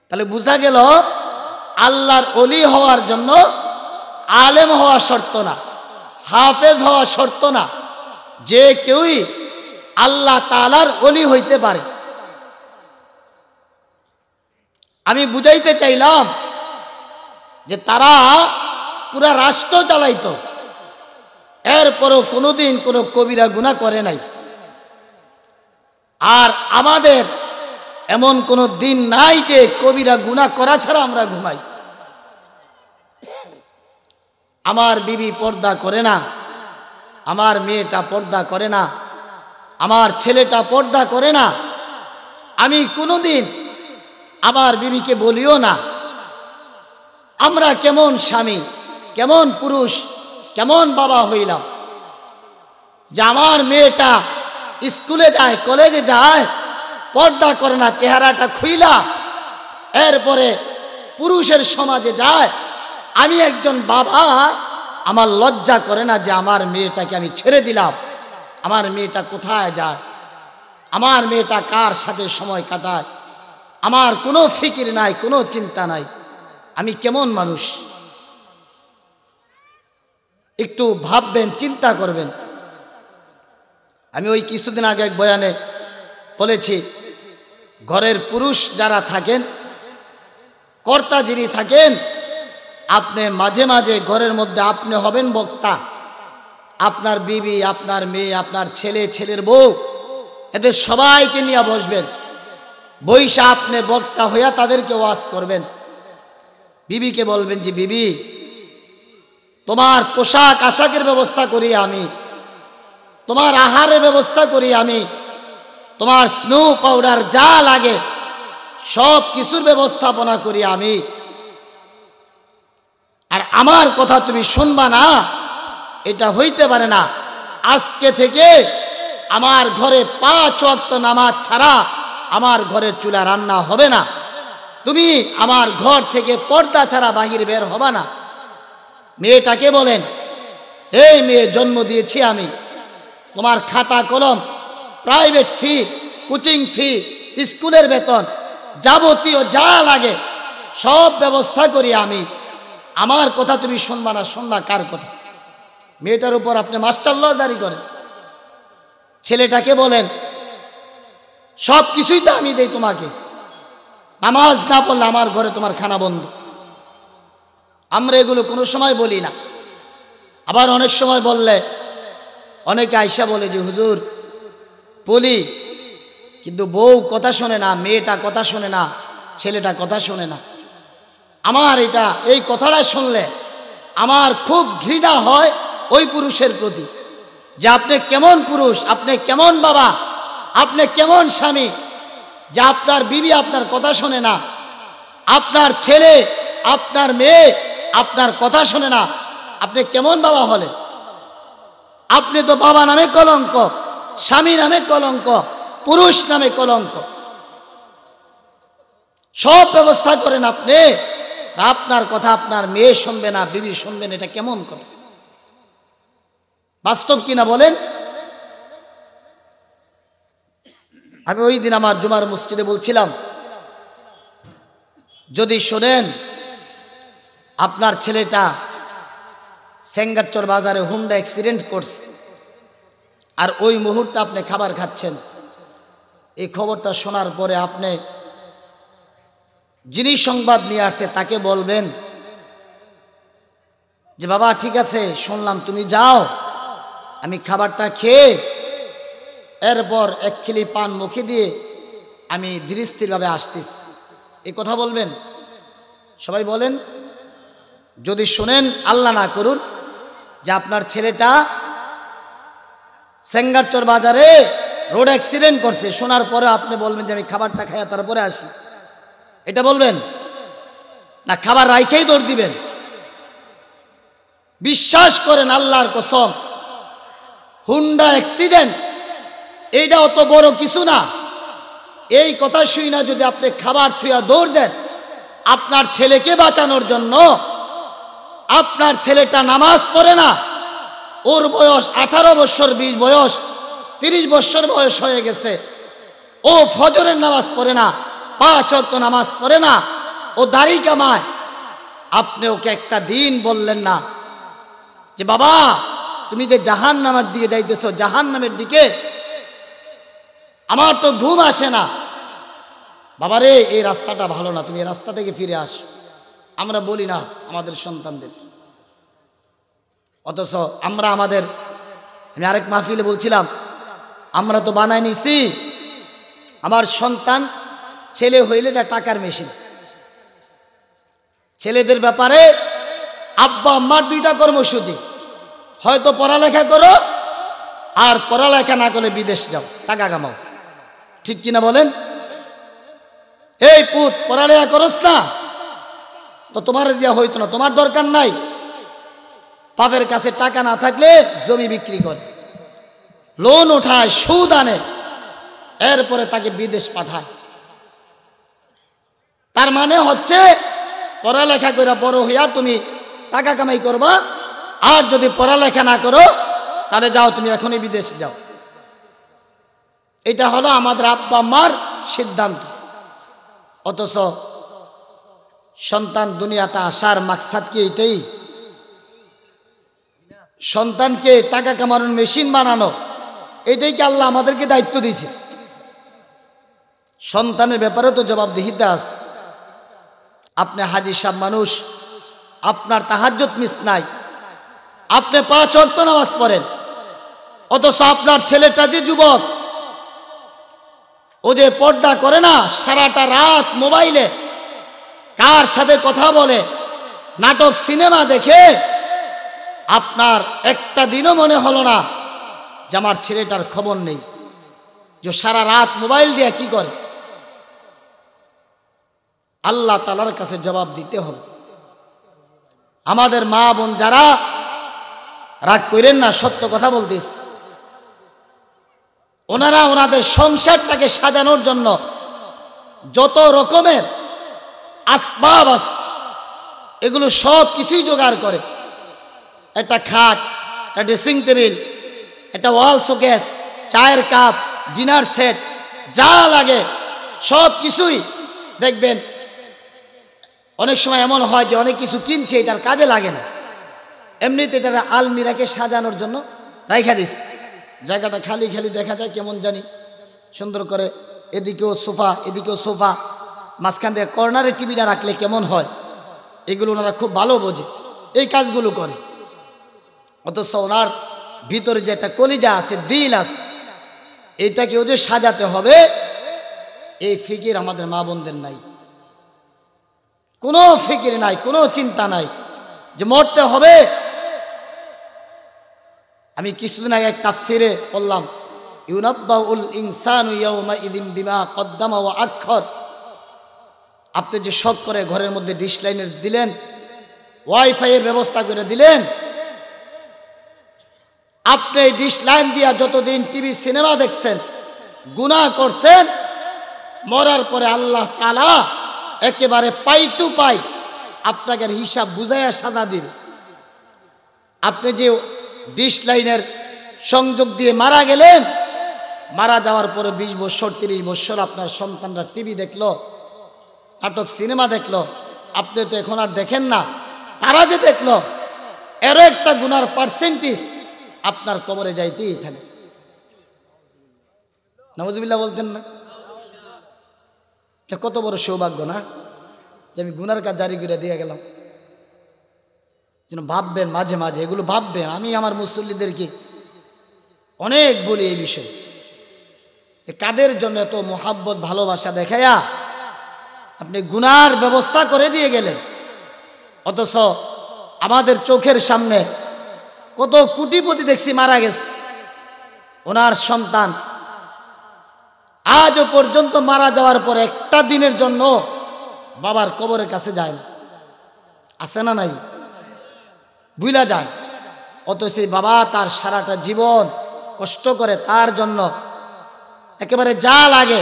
তাহলে বোঝা গেল আল্লাহর ওলি হওয়ার জন্য আলেম হওয়া শর্ত না, হাফেজ হওয়া শর্ত না, যে কেউই আল্লাহ তাআলার ওলি হইতে পারে। আমি বুঝাইতে চাইলাম যে তারা পুরা রাষ্ট্র চালাইতো, এরপরও কোনোদিন কোনো কবিরা গুনাহ করে নাই। আর আমাদের এমন কোনো দিন নাই যে কবিরা গুনাহ করা ছাড়া আমরা ঘুমাই। আমার বিবি পর্দা করে না, আমার মেয়েটা পর্দা করে না, আমার ছেলেটা পর্দা করে না। আমি কোনোদিন আমার বিবিকে বলিও না। আমরা কেমন স্বামী, কেমন পুরুষ, কেমন বাবা হইলাম যে আমার মেয়েটা স্কুলে যায়, কলেজে যায়, পর্দা করে না, চেহারাটা খুইলা এরপরে পুরুষের সমাজে যায়। আমি একজন বাবা, আমার লজ্জা করে না যে আমার মেয়েটাকে আমি ছেড়ে দিলাম। আমার মেয়েটা কোথায় যায়, আমার মেয়েটা কার সাথে সময় কাটায়, আমার কোনো ফিকির নাই, কোনো চিন্তা নাই। আমি কেমন মানুষ একটু ভাববেন, চিন্তা করবেন। আমি ওই কিছুদিন আগে এক বয়ানে বলেছি, ঘরের পুরুষ যারা থাকেন, কর্তা যিনি থাকেন, আপনি মাঝে মাঝে ঘরের মধ্যে আপনি হবেন বক্তা। আপনার বিবি, আপনার মেয়ে, আপনার ছেলে, ছেলের বউ, এদের সবাইকে নিয়ে বসবেন, বৈশা আপনি বক্তা হইয়া তাদেরকে ওয়াজ করবেন। বিবিকে বলবেন যে বিবি, তোমার পোশাক আশাকের ব্যবস্থা করি আমি, তোমার আহারের ব্যবস্থা করি আমি, তোমার স্নো পাউডার যা লাগে সব কিছুর ব্যবস্থাপনা করি আমি। আর আমার কথা তুমি শুনবা না, এটা হইতে পারে না। আজকে থেকে আমার ঘরে 5 ওয়াক্ত নামাজ ছাড়া আমার ঘরের চুলা রান্না হবে না। তুমি আমার ঘর থেকে পর্দা ছাড়া বাহির বের হবা না। মেয়েটাকে বলেন, এই মেয়ে, জন্ম দিয়েছি আমি, তোমার খাতা কলম, প্রাইভেট ফি, কোচিং ফি, স্কুলের বেতন, যাবতীয় যা লাগে সব ব্যবস্থা করি আমি। আমার কথা তুমি শুনবা না, শুনবা কার কথা? মেয়েটার উপর আপনি মাস্টার ল জারি করেন। ছেলেটাকে বলেন, সব কিছুই তো আমি দেই তোমাকে, নামাজ না পড়লে আমার ঘরে তোমার খানা বন্ধ। আমরা এগুলো কোনো সময় বলি না। আবার অনেক সময় বললে অনেকে আইসা বলে যে হুজুর বলি, কিন্তু বউ কথা শোনে না, মেয়েটা কথা শোনে না, ছেলেটা কথা শোনে না। আমার এটা, এই কথাটা শুনলে আমার খুব ঘৃণা হয় ওই পুরুষের প্রতি, যে আপনি কেমন পুরুষ, আপনি কেমন বাবা, আপনি কেমন স্বামী, যে আপনার বিবি আপনার কথা শোনে না, আপনার ছেলে, আপনার মেয়ে আপনার কথা শোনে না। আপনি কেমন বাবা হলেন? আপনি তো বাবা নামে কলঙ্ক, স্বামী নামে কলঙ্ক, পুরুষ নামে কলঙ্ক। সব ব্যবস্থা করেন আপনি, আপনার কথা আপনার মেয়ে শুনবে না, বিবি শুনবেন, এটা কেমন কথা? বাস্তব কিনা বলেন? আমি ওই দিন আমার জুমার মসজিদে বলছিলাম, যদি শোনেন আপনার ছেলেটা সেঙ্গারচর বাজারে হুন্ডা অ্যাক্সিডেন্ট করছে, আর ওই মুহূর্তে আপনি খাবার খাচ্ছেন, এই খবরটা শোনার পরে আপনি যিনি সংবাদ নিয়ে আসছে তাকে বলবেন যে বাবা ঠিক আছে শুনলাম, তুমি যাও, আমি খাবারটা খেয়ে এরপর 1 খিলি পান মুখে দিয়ে আমি ধীরস্থিরভাবে আসতেছি। এই কথা বলবেন? সবাই বলেন। যদি শোনেন, আল্লাহ না করুন, যে আপনার ছেলেটা সেঙ্গারচর বাজারে রোড অ্যাক্সিডেন্ট করছে, শোনার পরে আপনি বলবেন যে আমি খাবারটা খাইয়া তারপরে আসি, এটা বলবেন না? খাবার রাইখেই দৌড় দিবেন? বিশ্বাস করেন আল্লাহর কসম, হুন্ডা অ্যাক্সিডেন্ট এইটা অত বড় কিছু না। এই কথা শুই না যদি আপনি খাবার থুয়া দৌড় দেন আপনার ছেলেকে বাঁচানোর জন্য, আপনার ছেলেটা নামাজ পড়ে না, ওর বয়স 18 বছর, 20 বয়স, 30 বছর বয়স হয়ে গেছে, ও ফজরের নামাজ পড়ে না, 5 ওয়াক্ত নামাজ পড়ে না, ও দাড়ি কামায়, আপনি ওকে একটা দিন বললেন না যে বাবা তুমি যে জাহান্নামের দিকে যাইতেছো, জাহান্নামের দিকে, আমার তো ঘুম আসে না, বাবারে এই রাস্তাটা ভালো না, তুমি এই রাস্তা থেকে ফিরে আস। আমরা বলি না আমাদের সন্তানদের, অথচ আমরা আমি আরেক মাহফিলে বলছিলাম, আমরা তো বানাই নিছি আমার সন্তান ছেলে হইলে এটা টাকার মেশিন। ছেলেদের ব্যাপারে আব্বা আম্মার 2টা কর্মসূচি, হয়তো পড়ালেখা করো, আর পড়ালেখা না করলে বিদেশ যাও, টাকা কামাও। ঠিক কিনা বলেন? এই পুত পড়ালেখা করস না তো তোমার দেওয়া হইতো না, তোমার দরকার নাই। বাপের কাছে টাকা না থাকলে জমি বিক্রি করে, লোন ওঠায়, সুদ আনে, এরপরে তাকে বিদেশ পাঠায়। তার মানে হচ্ছে পড়ালেখা করে বড় হইয়া তুমি টাকা কামাই করবা, আর যদি পড়ালেখা না করো তাহলে যাও তুমি এখনই বিদেশ যাও। এটা হলো আমাদের আব্বা আম্মার সিদ্ধান্ত। অথচ সন্তান দুনিয়াতে আসার মাকসাদ কি এটাই? সন্তানকে টাকা কামানোর মেশিন বানানো, এটাই কি আল্লাহ আমাদেরকে দায়িত্ব দিয়েছে? সন্তানের ব্যাপারে তো জবাবদিহিতা আছে। আপনি হাজি সাহেব মানুষ, আপনার তাহাজ্জুদ মিস নাই, আপনি 5 ওয়াক্ত নামাজ পড়েন, অথচ আপনার ছেলেটা যে যুবক, ও যে পর্দা করে না, সারাটা রাত মোবাইলে কার সাথে কথা বলে, নাটক সিনেমা দেখে, আপনার একটা দিনও মনে হলো না যে আমার ছেলেটার খবর নেই, যে সারা রাত মোবাইল দিয়ে কি করে। আল্লাহ তাআলার কাছে জবাব দিতে হবে। আমাদের মা বোন যারা, রাগ করেন না, সত্য কথা বলতেছি, ওনারা ওনাদের সংসারটাকে সাজানোর জন্য যত রকমের আসবাব আছে এগুলো সব কিছুই জোগাড় করে। একটা খাট, একটা ড্রেসিং টেবিল, একটা ওয়াল শোকেস, চায়ের কাপ, ডিনার সেট, যা লাগে সব কিছুই দেখবেন। অনেক সময় এমন হয় যে অনেক কিছু কিনছে, এটার কাজে লাগে না, এমনিতে এটা আলমিরাকে সাজানোর জন্য রাইখা দিস, জায়গাটা খালি খালি দেখা যায় কেমন জানি সুন্দর করে, এদিকেও সোফা এদিকেও সোফা, মাঝখান থেকে কর্নারে টিভিটা রাখলে কেমন হয়, এগুলো ওনারা খুব ভালো বোঝে, এই কাজগুলো করে। অথচ ওনার ভিতরে যে একটা কলিজা আছে, দিল আছে, এইটাকেও যে সাজাতে হবে, এই ফিকির আমাদের মা বোনদের নাই, কোনো ফিকির নাই, কোনো চিন্তা নাই যে মরতে হবে। আমি কিছুদিন আগে এক তাফসিরে পড়লাম, ইউনাব্বাউল ইনসানু ইয়াউমাইযিন বিমা কদ্দামা ওয়া আখর। আপনি যে শখ করে ঘরের মধ্যে ডিশ লাইনের দিলেন, ওয়াইফাই এর ব্যবস্থা করে দিলেন, আপনি এই ডিশ লাইন দিয়া যতদিন টিভি সিনেমা দেখছেন, গুনাহ করছেন, মরার পরে আল্লাহ তাআলা একেবারে পাই টু পাই আপনাকে হিসাব বুঝাইয়া সাজা দিবে। আপনি যে ডিশ লাইনের সংযোগ দিয়ে মারা গেলেন, মারা যাওয়ার পরে 20 বছর 30 বছর আপনার সন্তানরা টিভি দেখলো, নাটক সিনেমা দেখলো, আপনি তো এখন আর দেখেন না, তারা যে দেখলো, এরও একটা গুনার পার্সেন্টেজ আপনার কবরে যাইতেই থাকে। নাউজুবিল্লাহ বলতেন না? এটা কত বড় সৌভাগ্য না, যে আমি গুনার কাজ জারি করে দিয়ে গেলাম। যেন ভাববেন, মাঝে মাঝে এগুলো ভাববেন। আমি আমার মুসল্লিদেরকে অনেক বলি এই বিষয়ে, কাদের জন্য এত মোহাব্বত ভালোবাসা দেখাইয়া আপনি গুনার ব্যবস্থা করে দিয়ে গেলেন, অথচ আমাদের চোখের সামনে কত কোটিপতি দেখছি মারা গেছে, ওনার সন্তান আজও পর্যন্ত মারা যাওয়ার পর একটা দিনের জন্য বাবার কবরের কাছে যায় না। আছে না নাই? ভুলা যায়। অত সেই বাবা তার সারাটা জীবন কষ্ট করে তার জন্য একেবারে যা লাগে,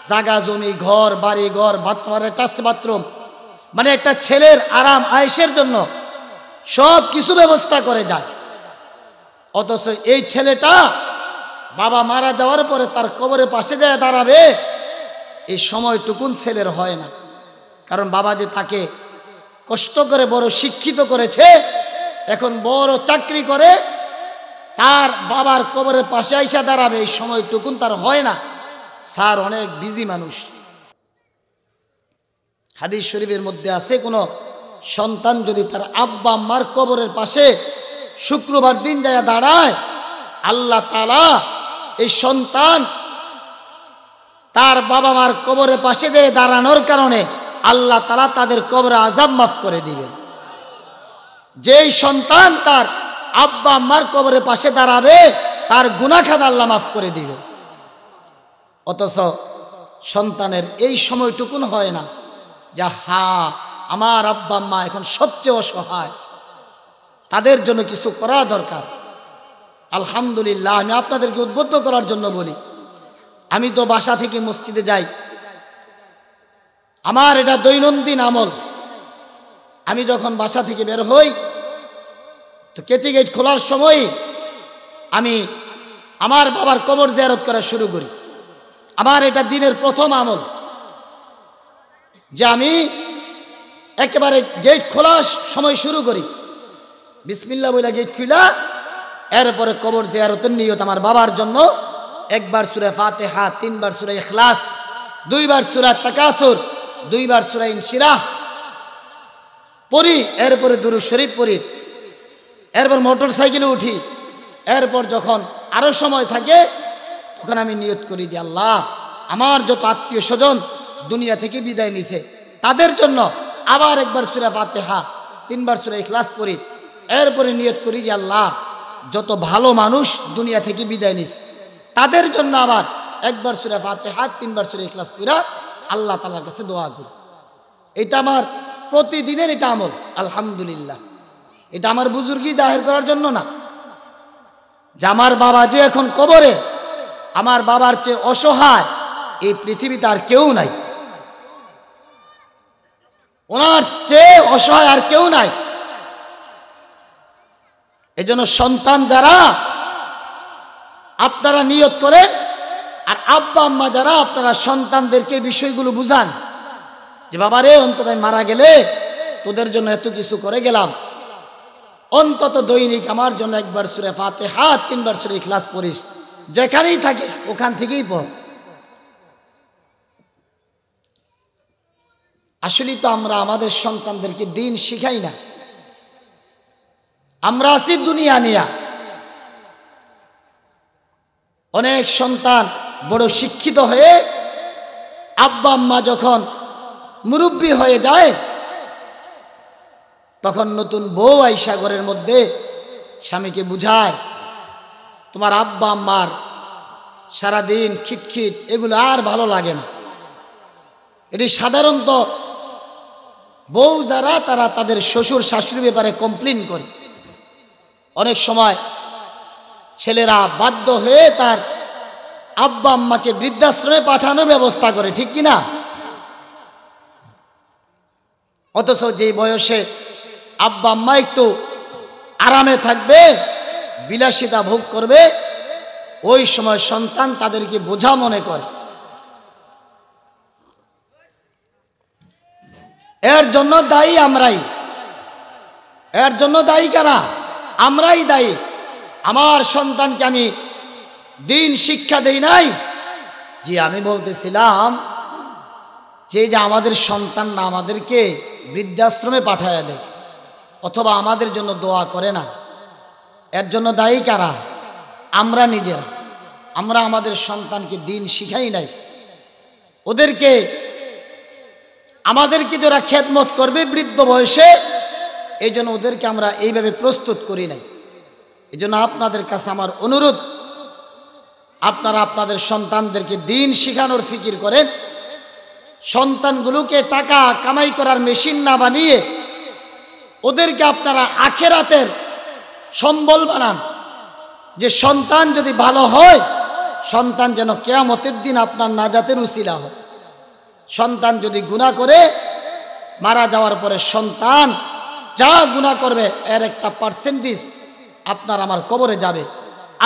জাগা জমি, ঘর বাড়ি, ঘর টাস্ট বাথরুম, মানে একটা ছেলের আরাম আয়েশের জন্য সব কিছু ব্যবস্থা করে যায়। অথচ এই ছেলেটা বাবা মারা যাওয়ার পরে তার কবরের পাশে যায় দাঁড়াবে, এই সময়টুকুন ছেলের হয় না। কারণ বাবা যে তাকে কষ্ট করে বড় শিক্ষিত করেছে, এখন বড় চাকরি করে, তার বাবার কবরের পাশে আইসা দাঁড়াবে, এই সময়টুকুন তার হয় না। স্যার অনেক বিজি মানুষ। হাদিস শরীফের মধ্যে আছে, কোনো সন্তান যদি তার আব্বা আম্মার কবরের পাশে শুক্রবার দিন যায় দাঁড়ায়, আল্লাহ তাআলা এই সন্তান তার বাবা মার কবরের পাশে যেয়ে দাঁড়ানোর কারণে আল্লাহ তাআলা তাদের কবরে আযাব মাফ করে দিবেন। যেই সন্তান তার আব্বা আম্মার কবরের পাশে দাঁড়াবে, তার গুনাহ খাতা আল্লাহ মাফ করে দিবে। অথচ সন্তানের এই সময়টুকুন হয় না, যা আমার আব্বা আম্মা এখন সবচেয়ে অসহায়, তাদের জন্য কিছু করা দরকার। আলহামদুলিল্লাহ, আমি আপনাদেরকে উদ্বুদ্ধ করার জন্য বলি, আমি তো বাসা থেকে মসজিদে যাই, আমার এটা দৈনন্দিন আমল। আমি যখন বাসা থেকে বের হই তো কেচি গেট খোলার সময় আমি আমার বাবার কবর জিয়ারত করা শুরু করি। আমার এটা দিনের প্রথম আমল যে আমি একেবারে গেট খোলার সময় শুরু করি, বিসমিল্লাহ বলে গেট খুলা, এরপরে কবর জিয়ারতের নিয়ত আমার বাবার জন্য একবার সূরা ফাতিহা, 3 বার সূরা ইখলাস, 2 বার সূরা তাকাসুর, 2 বার সূরা ইনশিরাহ পড়ি, এরপরে দুরূদ শরীফ পড়ি, এরপর মোটর সাইকেলে উঠি। এরপর যখন আরো সময় থাকে তখন আমি নিয়ত করি যে আল্লাহ, আমার যত আত্মীয় স্বজন দুনিয়া থেকে বিদায় নিছে, তাদের জন্য আবার একবার সূরা ফাতিহা, 3 বার সূরা ইখলাস পড়ি। এরপরে নিয়ত করি যে আল্লাহ, যত ভালো মানুষ দুনিয়া থেকে বিদায় নিছে, তাদের জন্য আবার একবার সূরা ফাতিহা, 3 বার সূরা ইখলাস পড়া আল্লাহ তাআলার কাছে দোয়া করি। এটা আমার প্রতিদিনের এটা আমল। আলহামদুলিল্লাহ, এটা আমার বুজুর্গি জাহির করার জন্য না, যে আমার বাবা যে এখন কবরে, আমার বাবার চেয়ে অসহায় এই পৃথিবীতে আর কেউ নাই, ওনার চেয়ে অসহায় আর কেউ নাই। এজন্য সন্তান যারা আপনারা নিয়ত করেন, আর আব্বা আম্মা যারা আপনারা সন্তানদেরকে বিষয়গুলো বুঝান যে বাবা রে, অন্তত মারা গেলে তোদের জন্য এত কিছু করে গেলাম, অন্তত দৈনিক আমার জন্য একবার সূরা ফাতিহা, 3 বার সূরা ইখলাস পড়িস, যেখানেই থাকিস ওখান থেকেই পড়। আসলে তো আমরা আমাদের সন্তানদেরকে দিন শিখাই না, আমরা আছি দুনিয়া নিয়া। অনেক সন্তান বড় শিক্ষিত হয়ে আব্বা আম্মা যখন মুরব্বী হয়ে যায়, তখন নতুন বউ আইসা ঘরের মধ্যে স্বামীকে বুঝায়, তোমার আব্বা আম্মার সারাদিন খিটখিট এগুলো আর ভালো লাগে না। এটি সাধারণত বউ যারা, তারা তাদের শ্বশুর শাশুড়ির ব্যাপারে কমপ্লেন করে। অনেক সময় ছেলেরা বাধ্য হয়ে তার আব্বা আম্মাকে বৃদ্ধাশ্রমে পাঠানোর ব্যবস্থা করে, ঠিক কিনা? অথচ যে বয়সে আব্বা আম্মা একটু আরামে থাকবে, বিলাসিতা ভোগ করবে, ওই সময় সন্তান তাদেরকে বোঝা মনে করে। এর জন্য দায়ী আমরাই। এর জন্য দায়ী কারা? আমরাই দায়ী। আমার সন্তানকে আমি দিন শিক্ষা দেই নাই। জি, আমি বলতেছিলাম যে আমাদের সন্তান না আমাদেরকে বৃদ্ধাশ্রমে পাঠায় দেয় অথবা আমাদের জন্য দোয়া করে না, এর জন্য দায়ী কারা? আমরা নিজেরা। আমরা আমাদের সন্তানকে দিন শিখাই নাই। ওদেরকে আমাদেরকে যারা খেদমত করবে বৃদ্ধ বয়সে, এই জন্য ওদেরকে আমরা এইভাবে প্রস্তুত করি নাই। এই জন্য আপনাদের কাছে আমার অনুরোধ, আপনারা আপনাদের সন্তানদেরকে দিন শিখানোর ফিকির করেন। সন্তানগুলোকে টাকা কামাই করার মেশিন না বানিয়ে ওদেরকে আপনারা আখিরাতের সম্বল বানান, যে সন্তান যদি ভালো হয়, সন্তান যেন কিয়ামতের দিন আপনার নাজাতের উসিলা হয়। সন্তান যদি গুনাহ করে মারা যাওয়ার পরে সন্তান যা গুনাহ করবে এর একটা পার্সেন্টেজ আপনার আমার কবরে যাবে।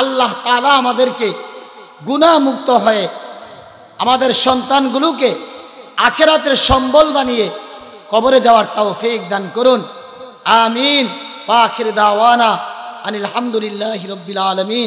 আল্লাহ তাআলা আমাদেরকে গুনাহ মুক্ত হয়ে আমাদের সন্তানগুলোকে আখিরাতের সম্বল বানিয়ে কবরে যাওয়ার তৌফিক দান করুন। আমিন। ওয়া আখির দাওয়ানা আনিল হামদুলিল্লাহি রাব্বিল আলামিন।